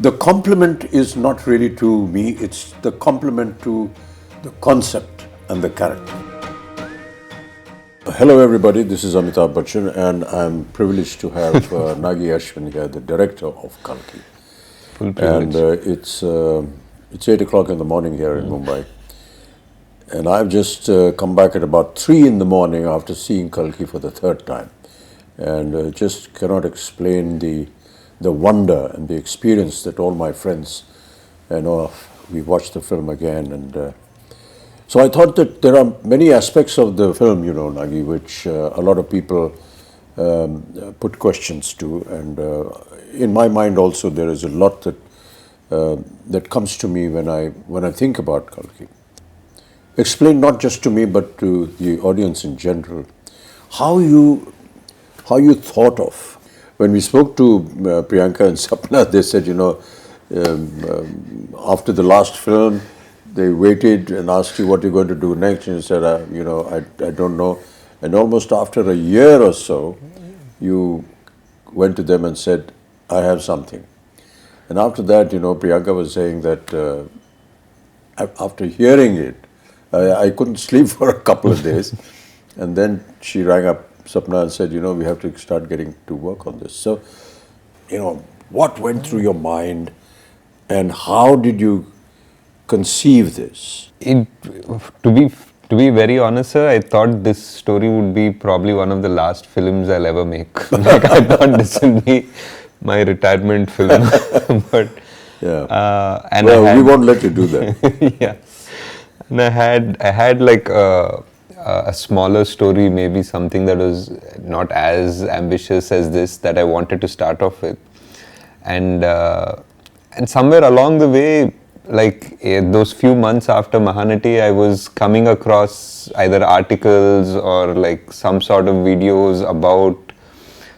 The compliment is not really to me, it's the compliment to the concept and the character. Hello everybody, this is Amitabh Bachchan and I'm privileged to have Nagi Ashwin here, the director of Kalki. Full privilege. And it's 8 o'clock in the morning here in Mumbai. And I've just come back at about 3 in the morning after seeing Kalki for the third time. And just cannot explain the wonder and the experience that all my friends, we watched the film again. And so I thought that there are many aspects of the film, Nagi, which a lot of people put questions to. And in my mind also, there is a lot that comes to me when I think about Kalki. Explain not just to me, but to the audience in general, how you thought of. When we spoke to Priyanka and Sapna, they said, after the last film, they waited and asked you what you're going to do next, and you said, I don't know. And almost after a year or so, you went to them and said, I have something. And after that, Priyanka was saying that after hearing it, I couldn't sleep for a couple of days. And then she rang up Sapna and said, we have to start getting to work on this. So, what went through your mind and how did you conceive this? To be very honest, sir, I thought this story would be probably one of the last films I'll ever make. Like, I thought this would be my retirement film. But and we won't let you do that. Yeah. And I had like a smaller story, maybe something that was not as ambitious as this, that I wanted to start off with. And somewhere along the way, like those few months after Mahanati, I was coming across either articles or like some sort of videos about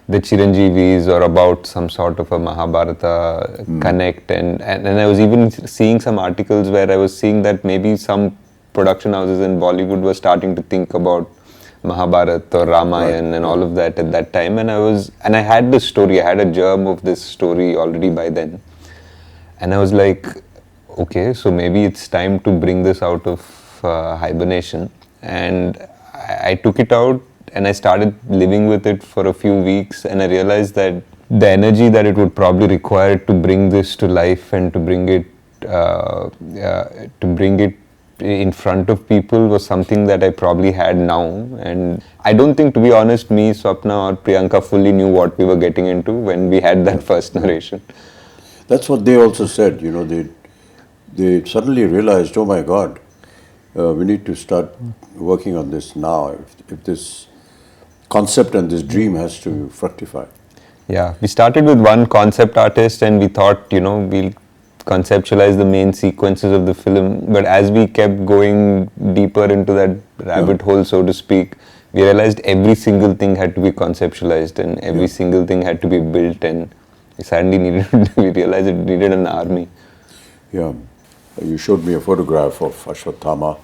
the Chiranjeevis or about some sort of a Mahabharata connect. And I was even seeing some articles where I was seeing that maybe some production houses in Bollywood were starting to think about Mahabharata or Ramayana and all of that at that time. And I had this story, I had a germ of this story already by then. And I was like, okay, so maybe it's time to bring this out of hibernation. And I took it out and I started living with it for a few weeks, and I realized that the energy that it would probably require to bring this to life and to bring it in front of people was something that I probably had now. And I don't think, to be honest, me, Swapna or Priyanka fully knew what we were getting into when we had that first narration. That's what they also said, they suddenly realized, oh my God, we need to start working on this now if this concept and this dream has to fructify. Yeah, we started with one concept artist and we thought, we'll conceptualize the main sequences of the film. But as we kept going deeper into that rabbit hole, so to speak, we realized every single thing had to be conceptualized and every single thing had to be built, and we suddenly we realized it needed an army. Yeah. You showed me a photograph of Ashwatthama,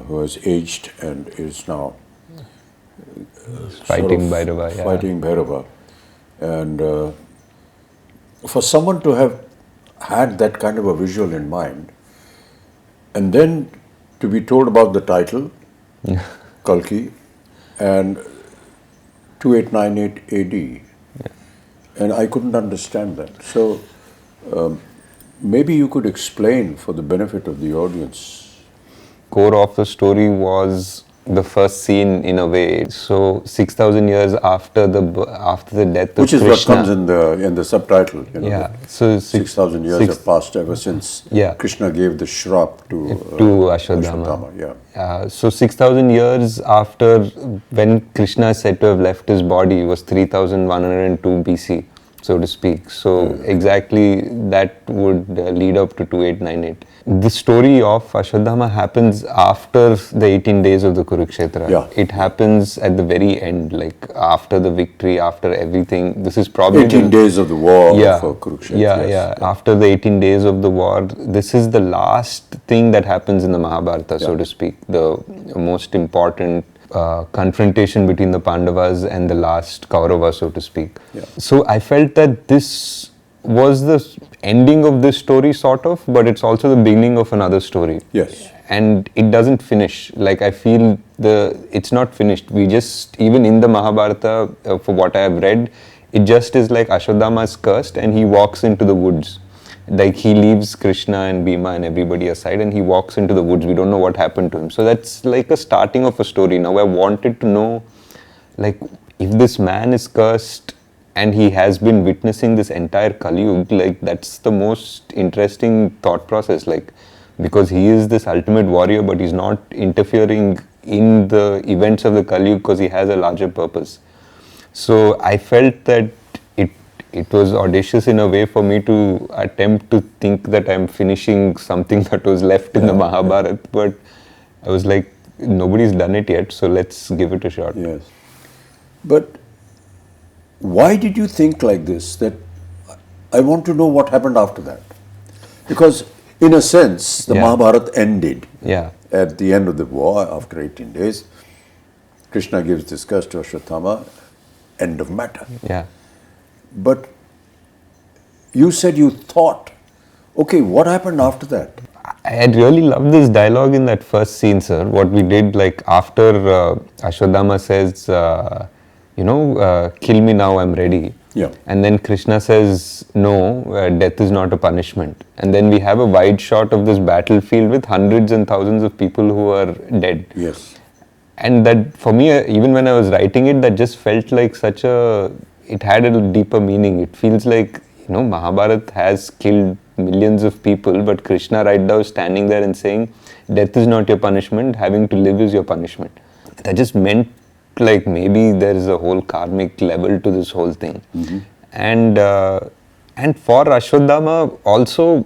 who has aged and is now fighting Bhairava. Yeah. Fighting Bhairava. And for someone to have had that kind of a visual in mind, and then to be told about the title, Kalki, and 2898 AD, and I couldn't understand that. So maybe you could explain for the benefit of the audience. Core of the story was the first scene in a way. So 6,000 years after the death of Krishna. Which is what comes in the subtitle. Yeah. So 6,000 years have passed ever since Krishna gave the shrap to Ashwatthama. So 6,000 years after when Krishna is said to have left his body was 3,102 BC. So to speak. So exactly that would lead up to 2898. The story of Ashwatthama happens after the 18 days of the Kurukshetra. Yeah. It happens at the very end, like after the victory, after everything. This is probably 18 days of the war for Kurukshetra. Yeah. After the 18 days of the war, this is the last thing that happens in the Mahabharata, so to speak. The most important confrontation between the Pandavas and the last Kaurava, so to speak. Yeah. So I felt that this was the ending of this story, sort of, but it's also the beginning of another story. Yes. And it doesn't finish. Like, I feel it's not finished. We just, even in the Mahabharata, for what I have read, it just is like Ashwatthama is cursed and he walks into the woods. Like, he leaves Krishna and Bhima and everybody aside and he walks into the woods. We don't know what happened to him. So that's like a starting of a story. Now I wanted to know, like, if this man is cursed and he has been witnessing this entire Kali Yuga, like, that's the most interesting thought process, like, because he is this ultimate warrior, but he's not interfering in the events of the Kali Yuga because he has a larger purpose. So I felt that it was audacious in a way for me to attempt to think that I'm finishing something that was left in the Mahabharata, but I was like, nobody's done it yet, so let's give it a shot. Yes. But why did you think like this, that I want to know what happened after that? Because in a sense, the Mahabharata ended at the end of the war after 18 days. Krishna gives this curse to Ashwatthama, end of matter. Yeah. But you said you thought, okay, what happened after that? I had really loved this dialogue in that first scene, sir. What we did, like, after Ashwatthama says, kill me now, I'm ready. Yeah. And then Krishna says, no, death is not a punishment. And then we have a wide shot of this battlefield with hundreds and thousands of people who are dead. Yes. And that, for me, even when I was writing it, that just felt like it had a deeper meaning. It feels like, Mahabharata has killed millions of people, but Krishna right now is standing there and saying, death is not your punishment, having to live is your punishment. That just meant, like, maybe there is a whole karmic level to this whole thing. Mm-hmm. And for Ashwatthama also,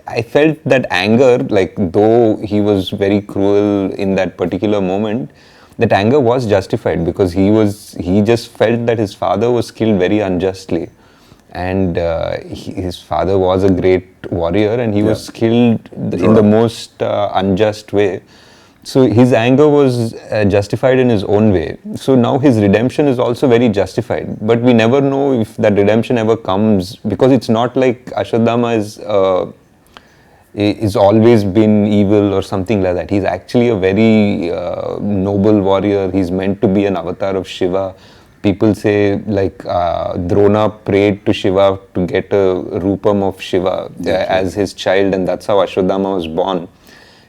I felt that anger, like, though he was very cruel in that particular moment, that anger was justified because he just felt that his father was killed very unjustly. And his father was a great warrior and he was killed in the most unjust way. So his anger was justified in his own way. So now his redemption is also very justified. But we never know if that redemption ever comes, because it's not like Ashwatthama is always been evil or something like that. He's actually a very noble warrior. He's meant to be an avatar of Shiva. People say, like, Drona prayed to Shiva to get a rupam of Shiva as his child, and that's how Ashwatthama was born.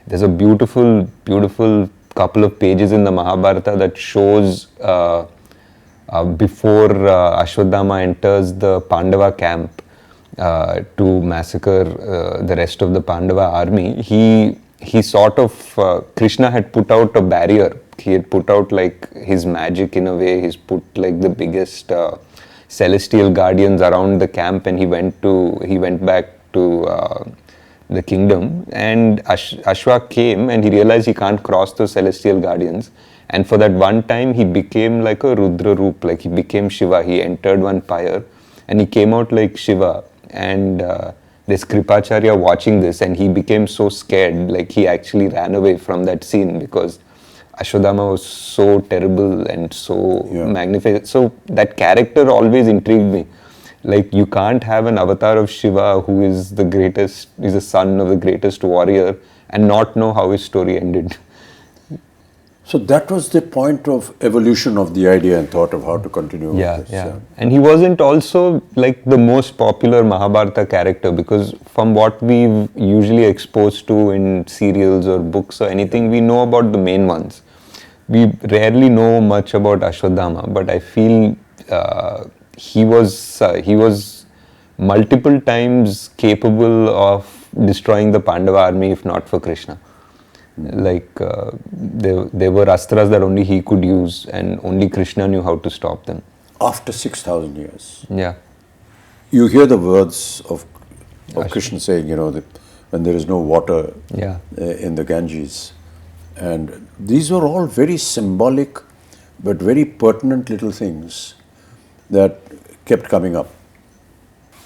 There's a beautiful, beautiful couple of pages in the Mahabharata that shows before Ashwatthama enters the Pandava camp to massacre the rest of the Pandava army. He sort of, Krishna had put out a barrier. He had put out, like, his magic in a way. He's put, like, the biggest celestial guardians around the camp, and he went back to the kingdom, and Ashwa came and he realized he can't cross those celestial guardians, and for that one time he became like a Rudra Roop, like he became Shiva. He entered one pyre and he came out like Shiva, and there's Kripacharya watching this and he became so scared, like he actually ran away from that scene because Ashwatthama was so terrible and so magnificent. So that character always intrigued me. Like, you can't have an avatar of Shiva who is the greatest, is the son of the greatest warrior, and not know how his story ended. So that was the point of evolution of the idea and thought of how to continue with this. Yeah. And he wasn't also like the most popular Mahabharata character, because from what we've usually exposed to in serials or books or anything, we know about the main ones. We rarely know much about Ashwatthama, but I feel he was multiple times capable of destroying the Pandava army if not for Krishna. Like there were astras that only he could use and only Krishna knew how to stop them. After 6,000 years. Yeah. You hear the words of Krishna saying, that when there is no water in the Ganges. And these were all very symbolic but very pertinent little things that kept coming up.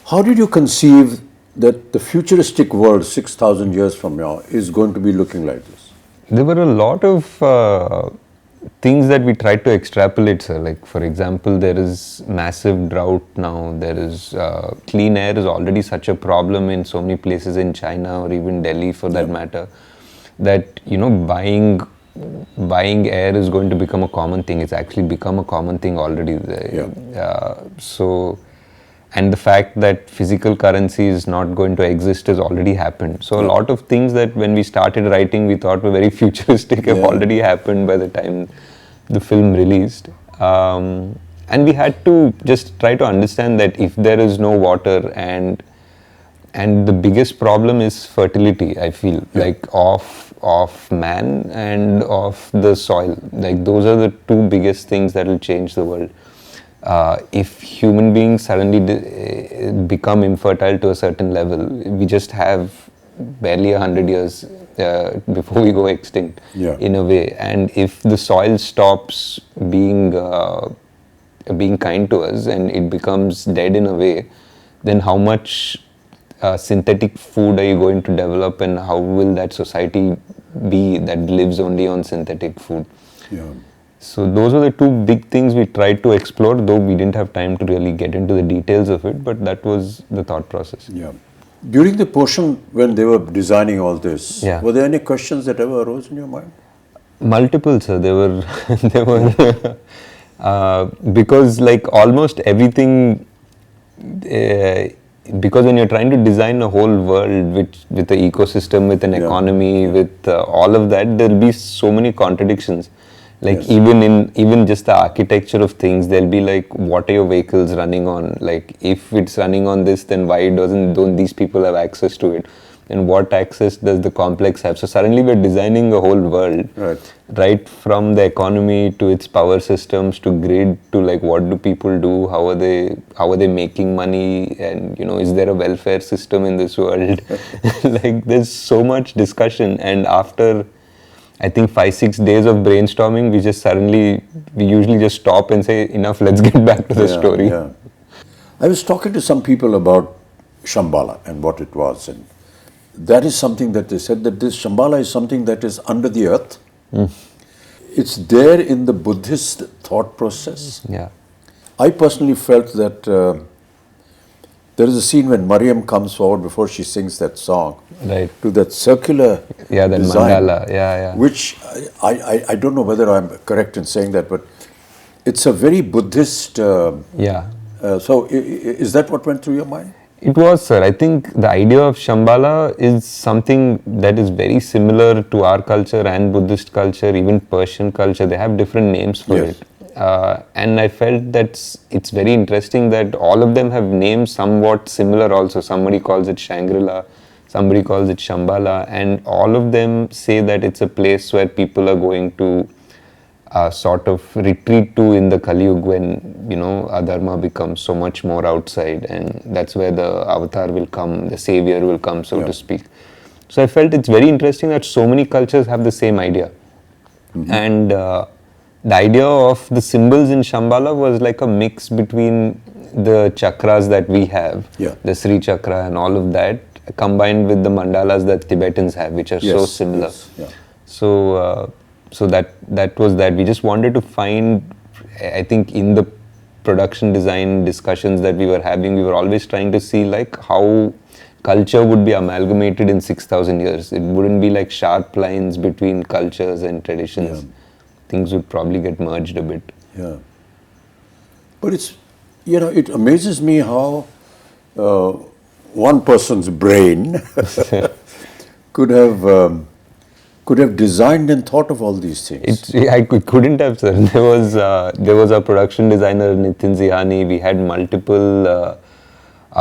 How did you conceive that the futuristic world 6,000 years from now is going to be looking like this? There were a lot of things that we try to extrapolate, sir. Like, for example, there is massive drought now. There is clean air is already such a problem in so many places in China or even Delhi, for that matter. That buying air is going to become a common thing. It's actually become a common thing already. And the fact that physical currency is not going to exist has already happened. So a lot of things that when we started writing we thought were very futuristic have already happened by the time the film released. And we had to just try to understand that if there is no water and the biggest problem is fertility, I feel, like of man and of the soil. Like those are the two biggest things that will change the world. If human beings suddenly become infertile to a certain level, we just have barely 100 years before we go extinct, in a way. And if the soil stops being kind to us and it becomes dead in a way, then how much synthetic food are you going to develop, and how will that society be that lives only on synthetic food? So those are the two big things we tried to explore, though we didn't have time to really get into the details of it, but that was the thought process. During the portion when they were designing all this, were there any questions that ever arose in your mind? Multiple, sir. There were because like almost everything, because when you're trying to design a whole world with an ecosystem, with an economy, with all of that, there'll be so many contradictions. Like even just the architecture of things, there'll be like, what are your vehicles running on? Like if it's running on this, then why don't these people have access to it? And what access does the complex have? So suddenly we're designing a whole world, right from the economy to its power systems to grid to like what do people do? How are they making money? And is there a welfare system in this world? Like there's so much discussion, and after I think 5-6 days of brainstorming, we usually just stop and say, enough, let's get back to the story. I was talking to some people about Shambhala and what it was, and that is something that they said, that this Shambhala is something that is under the earth. It's there in the Buddhist thought process. I personally felt that there is a scene when Mariam comes forward before she sings that song, to that circular that design, mandala, which I don't know whether I'm correct in saying that, but it's a very Buddhist. So is that what went through your mind? It was, sir. I think the idea of Shambhala is something that is very similar to our culture and Buddhist culture, even Persian culture. They have different names for it. And I felt that it's very interesting that all of them have names somewhat similar also. Somebody calls it Shangri-La, somebody calls it Shambhala, and all of them say that it's a place where people are going to sort of retreat to in the Kali Yuga, when adharma becomes so much more outside, and that's where the avatar will come, the savior will come, so to speak. So I felt it's very interesting that so many cultures have the same idea. And the idea of the symbols in Shambhala was like a mix between the chakras that we have, the Sri Chakra and all of that, combined with the mandalas that Tibetans have, which are so similar. So that was that. We just wanted to find, I think in the production design discussions that we were having, we were always trying to see like how culture would be amalgamated in 6,000 years. It wouldn't be like sharp lines between cultures and traditions. Things would probably get merged a bit. But it's, it amazes me how one person's brain could have designed and thought of all these things. I couldn't have, sir. There was a production designer, Nitin Zihani. We had multiple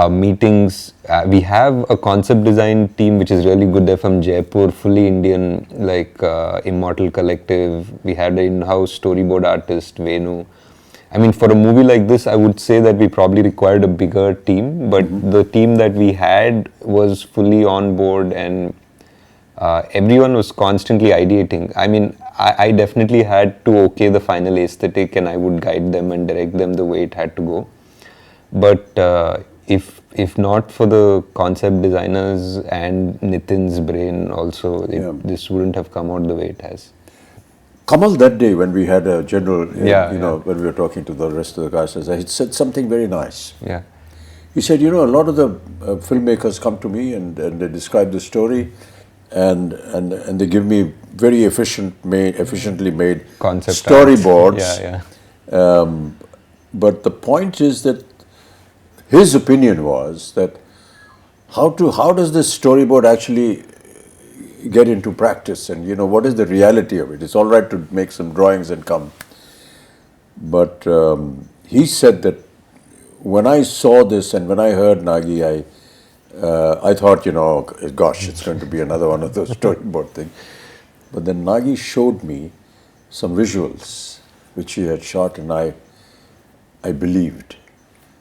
meetings. We have a concept design team which is really good. They're from Jaipur, fully Indian, like Immortal Collective. We had an in-house storyboard artist, Venu. I mean, for a movie like this, I would say that we probably required a bigger team, but the team that we had was fully on board, and everyone was constantly ideating. I mean, I definitely had to okay the final aesthetic, and I would guide them and direct them the way it had to go. But if not for the concept designers and Nitin's brain also, this wouldn't have come out the way it has. Kamal, that day when we had a general, Yeah, when we were talking to the rest of the cast, he said something very nice. yeah, He said, a lot of the filmmakers come to me and they describe the story, and they give me very efficiently made concept storyboards. arts. Yeah. But the point is that his opinion was that how does this storyboard actually get into practice, and what is the reality of it? It's all right to make some drawings and come, but he said that when I saw this and when I heard Nagi, I thought, gosh, it's going to be another one of those storyboard things. But then Nagi showed me some visuals which he had shot, and I believed,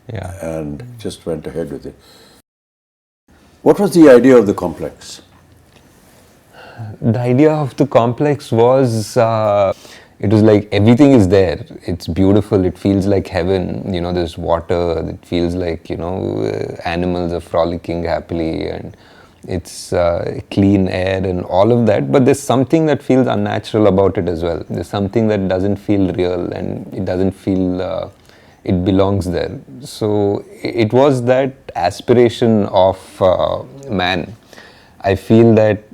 and just went ahead with it. What was the idea of the complex? The idea of the complex was, it was like everything is there. It's beautiful. It feels like heaven. There's water. It feels like, animals are frolicking happily, and it's clean air and all of that. But there's something that feels unnatural about it as well. There's something that doesn't feel real, and it doesn't feel it belongs there. So it was that aspiration of man. I feel that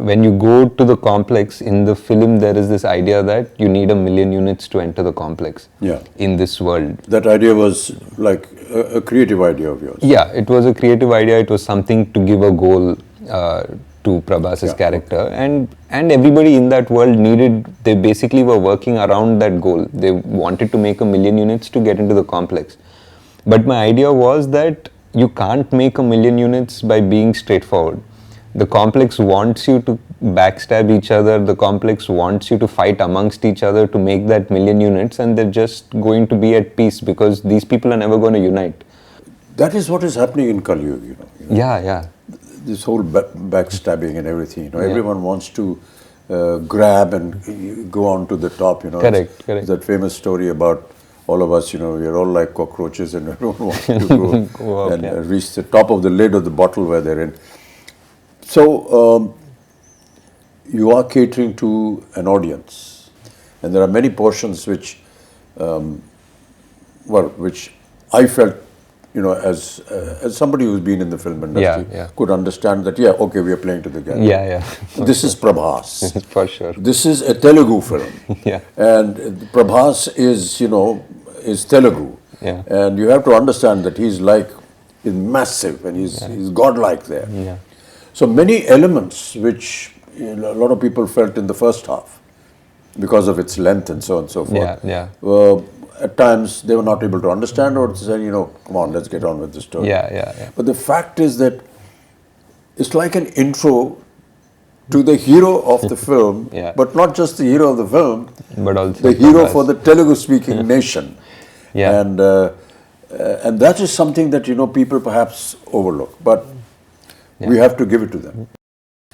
when you go to the complex in the film, there is this idea that you need 1 million units to enter the complex in this world. That idea was like a creative idea of yours? Yeah, it was a creative idea. It was something to give a goal to Prabhas's character, and everybody in that world they basically were working around that goal. They wanted to make 1 million units to get into the complex. But my idea was that you can't make 1 million units by being straightforward. The complex wants you to backstab each other. The complex wants you to fight amongst each other to make that 1 million units, and they're just going to be at peace because these people are never going to unite. That is what is happening in Kalki, Yeah. This whole backstabbing and everything, everyone wants to grab and go on to the top, Correct. That famous story about all of us, we're all like cockroaches and everyone wants to go up, and reach the top of the lid of the bottle where they're in. So, you are catering to an audience, and there are many portions which I felt, as somebody who's been in the film industry, could understand that, okay, we are playing to the gallery. Yeah. This is Prabhas. For sure. This is a Telugu film. And Prabhas is Telugu. And you have to understand that he's massive, and he's godlike there. So many elements which a lot of people felt in the first half, because of its length and so on and so forth, at times they were not able to understand, or say, come on, let's get on with the story. But the fact is that it's like an intro to the hero of the film, but not just the hero of the film, but also the hero for the Telugu-speaking nation. And that is something that, people perhaps overlook. But we have to give it to them.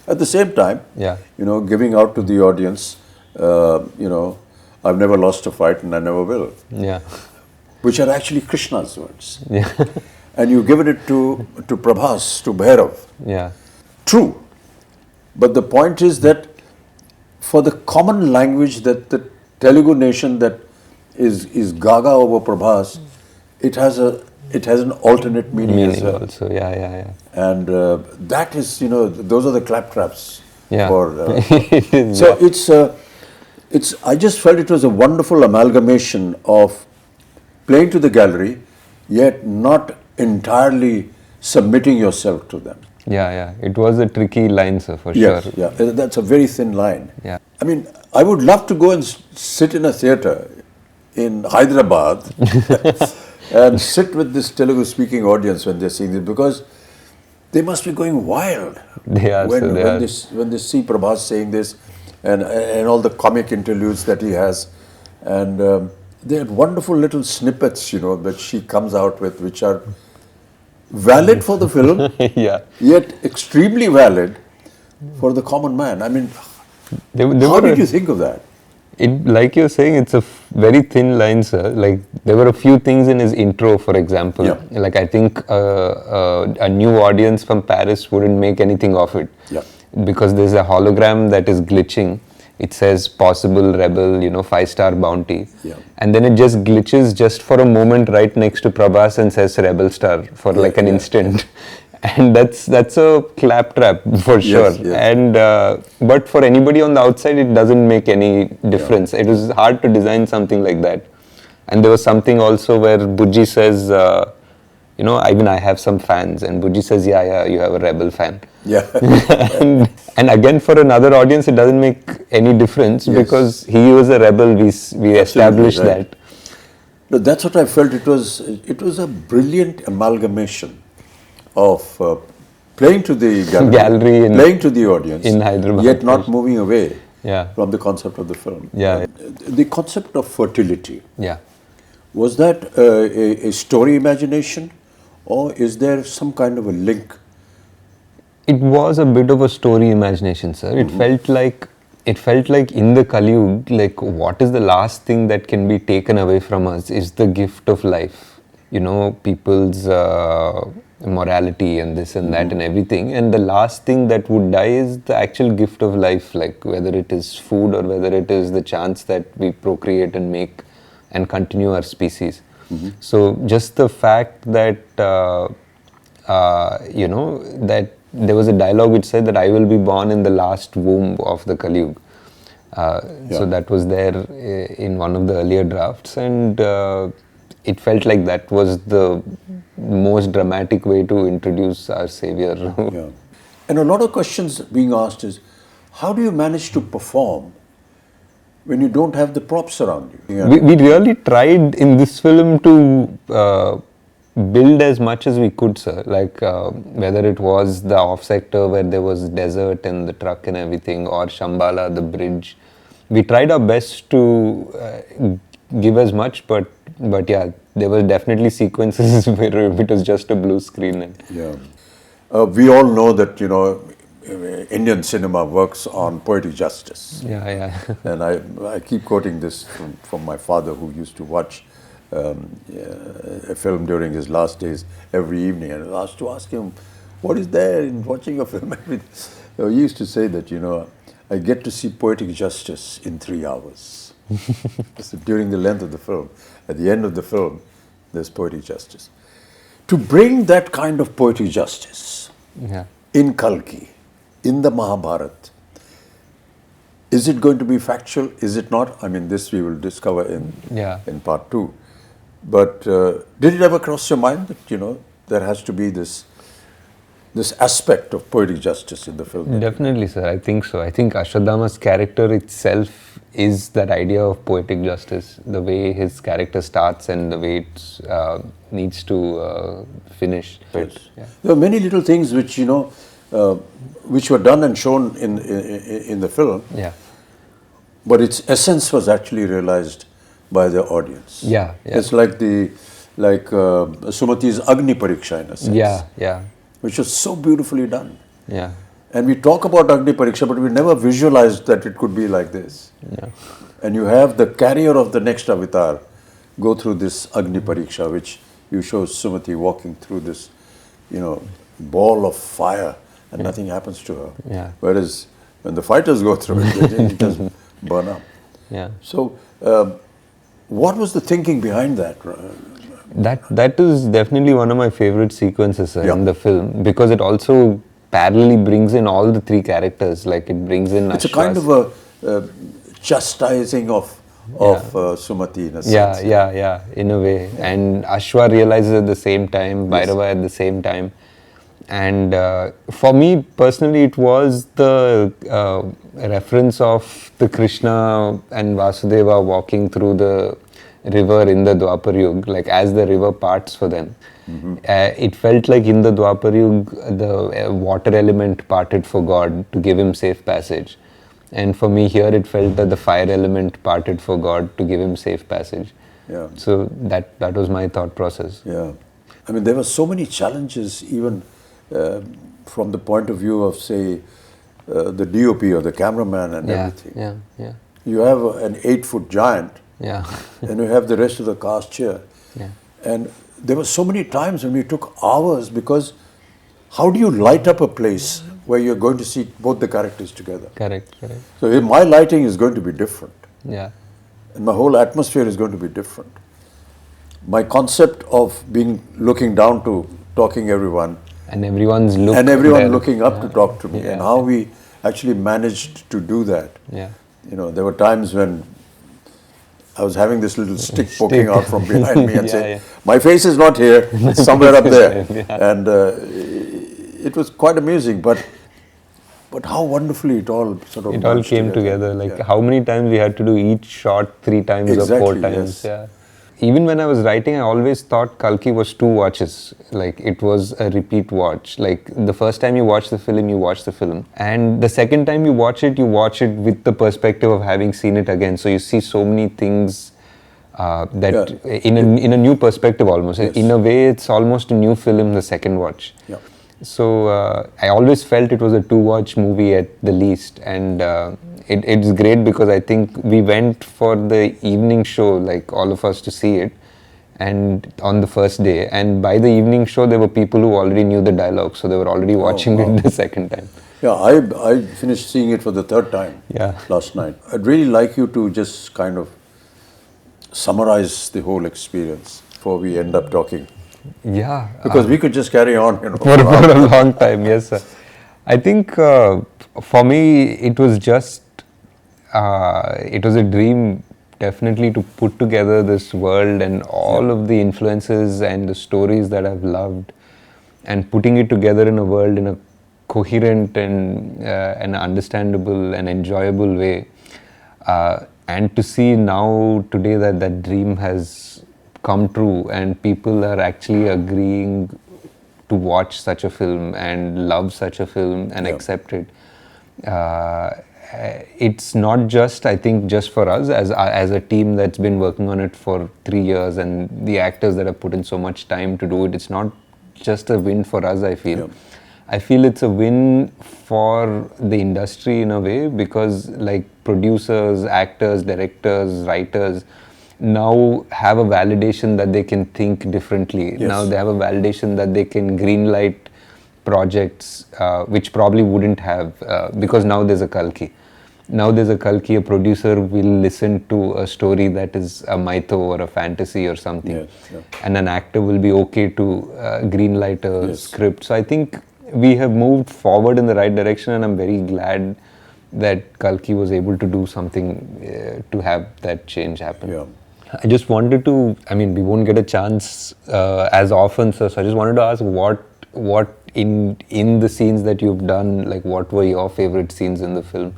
At the same time, giving out to the audience, I've never lost a fight and I never will. Which are actually Krishna's words. And you've given it to Prabhas, to Bhairav. True. But the point is that for the common language that the Telugu nation that is gaga over Prabhas, it has an alternate meaning as well. Also, And that is, those are the claptraps. For, so I just felt it was a wonderful amalgamation of playing to the gallery, yet not entirely submitting yourself to them. It was a tricky line, sir, for sure. That's a very thin line. I mean, I would love to go and sit in a theatre in Hyderabad and sit with this Telugu-speaking audience when they're seeing this, because they must be going wild when they see Prabhas saying this, and all the comic interludes that he has, and they had wonderful little snippets, that she comes out with, which are valid for the film, yet extremely valid for the common man. I mean, how did you think of that? Like you're saying, it's a very thin line, sir. Like, there were a few things in his intro, for example. Like, I think a new audience from Paris wouldn't make anything of it. Because there's a hologram that is glitching, it says possible rebel, 5-star bounty. Yeah. And then it just glitches just for a moment right next to Prabhas and says rebel star for like an instant. And that's a claptrap for sure. Yes, yes. And but for anybody on the outside, it doesn't make any difference. It was hard to design something like that. And there was something also where Bujji says, even I have some fans, and Bujji says, yeah, you have a rebel fan. Yeah. and again, for another audience, it doesn't make any difference because he was a rebel. We established right. that. No, that's what I felt. It was a brilliant amalgamation of playing to the gallery playing to the audience in Hyderabad, yet not moving away Yeah. from the concept of the film. Yeah. The concept of fertility, Yeah. was that a story imagination, or is there some kind of a link? It was a bit of a story imagination, sir. It felt like in the Kali Yuga, like what is the last thing that can be taken away from us is the gift of life. People's morality and this and that and everything. And the last thing that would die is the actual gift of life, like whether it is food or whether it is the chance that we procreate and make and continue our species. So just the fact that, that there was a dialogue which said that I will be born in the last womb of the Kali Yuga. So that was there in one of the earlier drafts, and it felt like that was the most dramatic way to introduce our savior. Yeah. And a lot of questions being asked is, how do you manage to perform when you don't have the props around you? Yeah. We really tried in this film to build as much as we could, sir. Like whether it was the off sector where there was desert and the truck and everything, or Shambhala, the bridge. We tried our best to give as much, but yeah, there were definitely sequences where it was just a blue screen. Yeah. We all know that, Indian cinema works on poetic justice. Yeah. And I keep quoting this from my father, who used to watch a film during his last days every evening, and I was asked to ask him, what is there in watching a film? He used to say that, I get to see poetic justice in 3 hours. So during the length of the film, at the end of the film, there's poetic justice. To bring that kind of poetic justice in Kalki, in the Mahabharata, is it going to be factual? Is it not? I mean, this we will discover in part 2. But did it ever cross your mind that, there has to be this aspect of poetic justice in the film? Definitely, sir. I think so. I think Ashwatthama's character itself is that idea of poetic justice. The way his character starts and the way it needs to finish. Yes. Yeah. There are many little things which, which were done and shown in the film. Yeah. But its essence was actually realized by the audience. Yeah. It's like Sumati's Agni Pariksha in a sense. Yeah. Which was so beautifully done. Yeah. And we talk about Agni Pariksha, but we never visualized that it could be like this. Yeah. And you have the carrier of the next avatar go through this Agni Pariksha, which you show Sumati walking through this, ball of fire, and nothing happens to her. Yeah. Whereas when the fighters go through it, it just burn up. Yeah. So, what was the thinking behind that? That is definitely one of my favorite sequences in the film, because it also parallelly brings in all the 3 characters. Like it brings in. It's a kind of a chastising of Sumati in a sense. Yeah, in a way. And Ashwa realizes at the same time, Bhairava at the same time. And for me personally, it was the reference of the Krishna and Vasudeva walking through the river in the Dwapar Yuga, like as the river parts for them. It felt like in the Dwapar Yuga, the water element parted for God to give him safe passage. And for me here, it felt that the fire element parted for God to give him safe passage. Yeah. So that was my thought process. Yeah. I mean, there were so many challenges, even from the point of view of, say, the DOP or the cameraman and everything. Yeah. You have an 8-foot giant. Yeah. And you have the rest of the cast here. Yeah. And there were so many times when we took hours, because how do you light up a place where you're going to see both the characters together. Correct. So my lighting is going to be different. Yeah. And my whole atmosphere is going to be different. My concept of looking down to talking everyone, And everyone's looking up to talk to me, and how we actually managed to do that. Yeah. There were times when I was having this little stick poking out from behind me and saying, my face is not here, it's somewhere up there. And it was quite amusing, but how wonderfully it all sort of... It all came together. Like how many times we had to do each shot 3 times or 4 times. Yes. Yeah. Even when I was writing, I always thought Kalki was 2 watches. Like it was a repeat watch. Like the first time you watch the film, you watch the film. And the second time you watch it with the perspective of having seen it again. So you see so many things in a new perspective almost. Yes. In a way, it's almost a new film the second watch. Yeah. So I always felt it was a 2-watch movie at the least, and it's great because I think we went for the evening show, like all of us, to see it, and on the first day, and by the evening show there were people who already knew the dialogue, so they were already watching it the second time. Yeah, I finished seeing it for the 3rd time last night. I'd really like you to just kind of summarize the whole experience before we end up talking. Yeah. Because we could just carry on, For a long time, yes, sir. I think for me, it was a dream, definitely, to put together this world and all of the influences and the stories that I've loved, and putting it together in a world in a coherent and understandable and enjoyable way. And to see now, today, that dream has come true and people are actually agreeing to watch such a film and love such a film and accept it. It's not just, I think, just for us as a team that's been working on it for 3 years, and the actors that have put in so much time to do it. It's not just a win for us, I feel. I feel it's a win for the industry in a way, because like producers, actors, directors, writers now have a validation that they can think differently. Now they have a validation that they can greenlight projects which probably wouldn't have, because now there's a Kalki. Now there's a Kalki, a producer will listen to a story that is a mytho or a fantasy or something, and an actor will be okay to greenlight a script. So I think we have moved forward in the right direction, and I'm very glad that Kalki was able to do something to have that change happen. I just wanted to, we won't get a chance as often, so I just wanted to ask what in the scenes that you've done, like what were your favorite scenes in the film?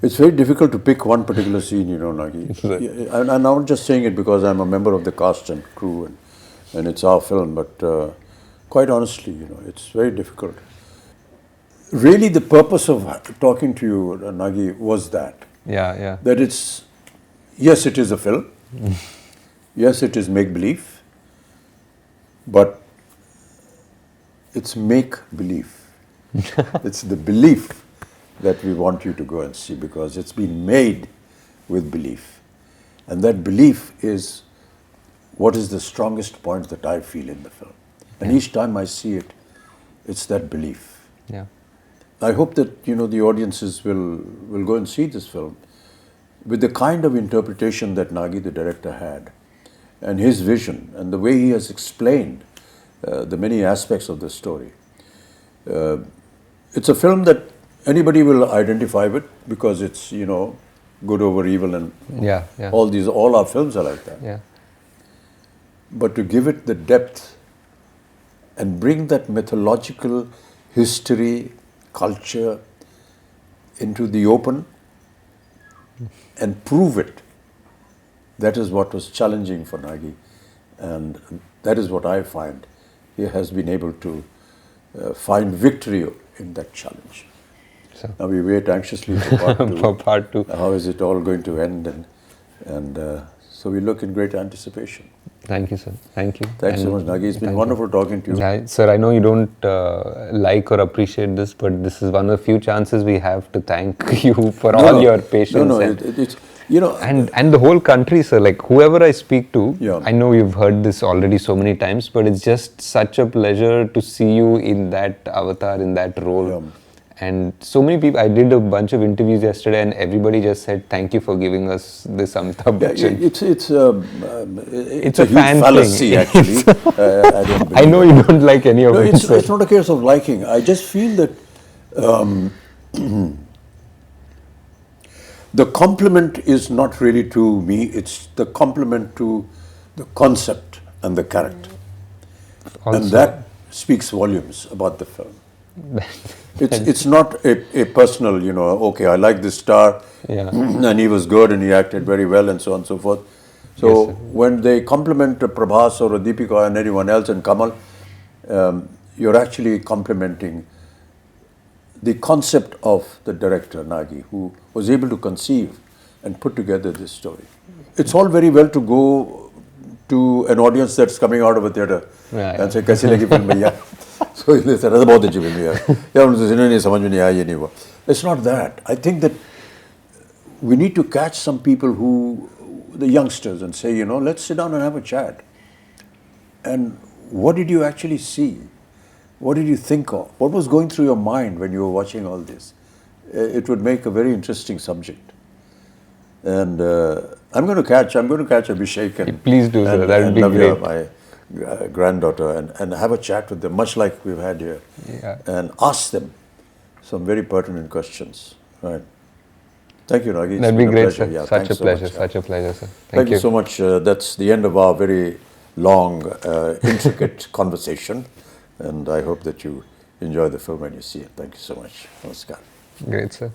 It's very difficult to pick one particular scene, Nagi. And I'm not just saying it because I'm a member of the cast and crew and it's our film, but quite honestly, it's very difficult. Really, the purpose of talking to you, Nagi, was that. That it's, yes, it is a film. Yes, it is make-believe. But it's make-believe. It's the belief that we want you to go and see, because it's been made with belief. And that belief is what is the strongest point that I feel in the film. And each time I see it, it's that belief. I hope that, the audiences will go and see this film with the kind of interpretation that Nagi, the director, had, and his vision, and the way he has explained the many aspects of the story. It's a film that anybody will identify with, because it's, good over evil, and all our films are like that. But to give it the depth and bring that mythological history, culture into the open and prove it, that is what was challenging for Nagi, and that is what I find he has been able to find victory in that challenge. So now we wait anxiously for part 2. How is it all going to end? And so we look in great anticipation. Thank you, sir. Thank you. Thanks so much, Nagi. It's been wonderful talking to you. Sir, I know you don't like or appreciate this, but this is one of the few chances we have to thank you for all your patience. You know, And the whole country, sir, like whoever I speak to, Yeah. I know you've heard this already so many times, but it's just such a pleasure to see you in that avatar, in that role. Yeah. And so many people, I did a bunch of interviews yesterday and everybody just said, thank you for giving us this Amitabh yeah, Bachchan. it's a a huge fan fallacy, thing. actually. I don't believe I know it. you don't like any of No, it, it's sir. not a case of liking. I just feel that the compliment is not really to me, it's the compliment to the concept and the character. And Also- that speaks volumes about the film. It's not a personal, you know, okay, I like this star, Yeah. and he was good and he acted very well and so on and so forth. So Yes, sir. when they compliment a Prabhas or a Deepika and anyone else and Kamal, you're actually complimenting the concept of the director, Nagi, who was able to conceive and put together this story. It's all very well to go to an audience that's coming out of a theatre Yeah, and say, कैसी लगी film भैया? So they said, अरे बहुत अच्छी film है यार. यार उनको इन्हें नहीं समझ में नहीं आया, ये नहीं हुआ. It's not that. I think that we need to catch some people who, the youngsters, and say, you know, let's sit down and have a chat. And what did you actually see? What did you think of? What was going through your mind when you were watching all this? It would make a very interesting subject. And I'm going to catch Abhishek and Please do, sir. That would and be Navya, great. my granddaughter, and have a chat with them, much like we've had here, Yeah. and ask them some very pertinent questions. Right? Thank you, Nagi. It's That'd be been a great, pleasure. sir. Yeah, Such thanks a so pleasure, much, yeah. such a pleasure, sir. Thank you so much. That's the end of our very long, intricate conversation, and I hope that you enjoy the film when you see it. Thank you so much. Namaskar. Great, sir.